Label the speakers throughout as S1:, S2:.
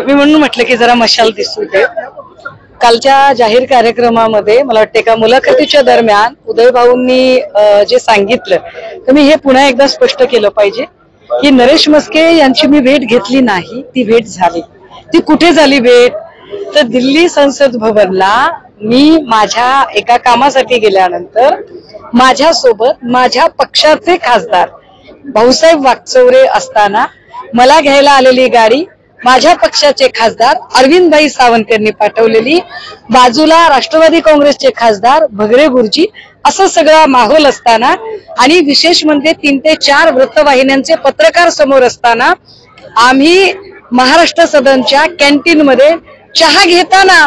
S1: मी म्हणून म्हटलं की जरा मशाल दिसू दे. कालच्या जाहीर कार्यक्रमामध्ये मला वाटते का मुलाखतीच्या दरम्यान उदय भाऊंनी जे सांगितलं तर मी हे पुन्हा एकदा स्पष्ट केलं पाहिजे की नरेश म्हस्के यांची मी भेट घेतली नाही, ती भेट झाली. ती कुठे झाली भेट? तर दिल्ली संसद भवनला मी माझ्या एका कामासाठी गेल्यानंतर माझ्यासोबत माझ्या पक्षाचे खासदार भाऊसाहेब वाकचौरे असताना मला घ्यायला आलेली गाडी माझ्या पक्षाचे खासदार अरविंदभाई सावंत यांनी पाठवलेली, बाजूला राष्ट्रवादी काँग्रेसचे खासदार भगरे गुरुजी, असं सगळा माहोल असताना आणि विशेष म्हणजे 3 ते 4 वृत्तवाहिन्यांचे पत्रकार समोर असताना आम्ही महाराष्ट्र सदनच्या कॅन्टीन मध्ये चहा घेताना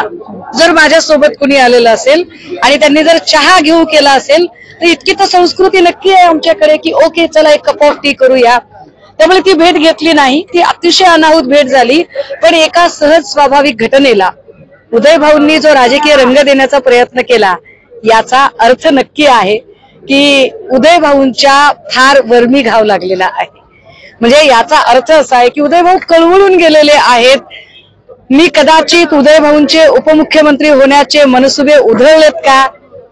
S1: जर माझ्यासोबत कुणी आलेलं असेल आणि त्यांनी जर चहा घेऊ केला असेल तर इतकी तर संस्कृती नक्की आहे आमच्याकडे की ओके चला एक कप ऑफ टी करूया. त्यामुळे ती भेट घेतली नाही, ती अतिशय अनाहूत भेट झाली. पण एका सहज स्वाभाविक घटनेला उदय भाऊंनी जो राजकीय रंग देण्याचा प्रयत्न केला याचा अर्थ नक्की आहे की उदय भाऊंच्या फार वर्मी घाव लागलेला आहे. म्हणजे याचा अर्थ असा आहे की उदय भाऊ कळवळून गेलेले आहेत. मी कदाचित उदय भाऊंचे उपमुख्यमंत्री होण्याचे मनसुबे उधळलेत का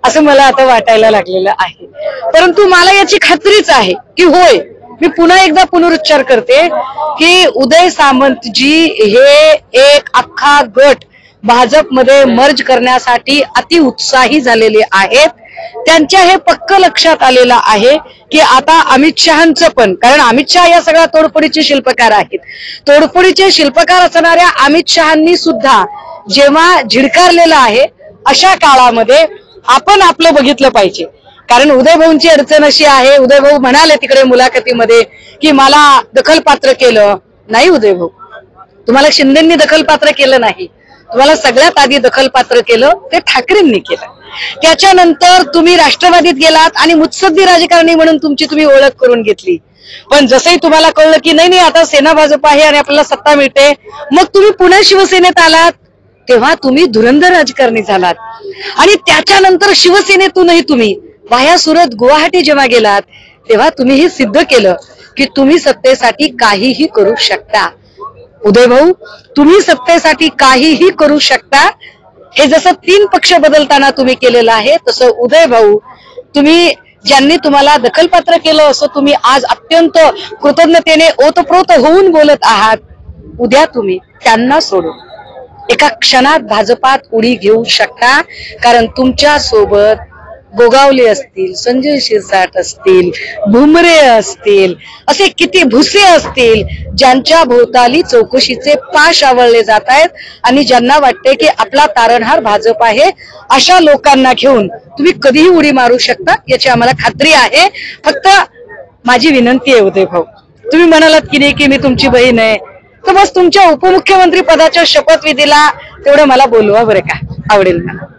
S1: असं मला आता वाटायला लागलेलं आहे. परंतु मला याची खात्रीच आहे की होय, मी पुन्हा एकदा पुनरुच्चार करते की उदय सामंतजी हे एक अख्खा गट भाजपमध्ये मर्ज करण्यासाठी अति उत्साही झालेले आहेत. त्यांच्या हे पक्क लक्षात आलेलं आहे की आता अमित शहांचं पण, कारण अमित शहा या सगळ्या तोडफोडीचे शिल्पकार आहेत, तोडफोडीचे शिल्पकार असणाऱ्या अमित शहांनी सुद्धा जेव्हा झिडकारलेलं आहे अशा काळामध्ये आपण आपलं बघितलं पाहिजे. कारण उदय भाऊंची अडचण अशी आहे, उदय भाऊ म्हणाले तिकडे मुलाखतीमध्ये की मला दखलपात्र केलं नाही. उदय भाऊ, तुम्हाला शिंदेंनी दखलपात्र केलं नाही, तुम्हाला सगळ्यात आधी दखलपात्र केलं ते ठाकरेंनी केलं. त्याच्यानंतर तुम्ही राष्ट्रवादीत गेलात आणि मुत्सद्दी राजकारणी म्हणून तुमची तुम्ही ओळख करून घेतली. पण जसंही तुम्हाला कळलं की नाही आता सेना भाजप आहे आणि आपल्याला सत्ता मिळते, मग तुम्ही पुणे शिवसेनेत आलात, तेव्हा तुम्ही धुरंधर राजकारणी झालात. आणि त्याच्यानंतर शिवसेनेतूनही तुम्ही वाया सुरत गुवाहाटी जेव्हा गेलात तेव्हा तुम्ही हे सिद्ध केलं की तुम्ही सत्तेसाठी काहीही करू शकता. उदय भाऊ, तुम्ही सत्तेसाठी काहीही करू शकता. हे जसं 3 पक्ष बदलताना तुम्ही केलेलं आहे तसं उदय भाऊ, तुम्ही ज्यांनी तुम्हाला दखलपात्र केलं असं तुम्ही आज अत्यंत कृतज्ञतेने ओतप्रोत होऊन बोलत आहात. उद्या तुम्ही त्यांना सोडून एका क्षणात भाजपात उडी घेऊ शकता. कारण तुमच्या सोबत गोगावले असतील, संजय शिरसाट असतील, भुमरे असतील, असे किती भुसे असतील ज्यांच्या भोवताली चौकशीचे पाश आवळले जात आहेत आणि ज्यांना वाटते की आपला तारणहार भाजप आहे. अशा लोकांना घेऊन तुम्ही कधीही उडी मारू शकता याची आम्हाला खात्री आहे. फक्त माझी विनंती आहे उदय भाऊ, तुम्ही म्हणालात की नाही की मी तुमची बहीण आहे, तर बस तुमच्या उपमुख्यमंत्री पदाच्या शपथविधीला तेवढं मला बोलवा बरं का, आवडेल मला.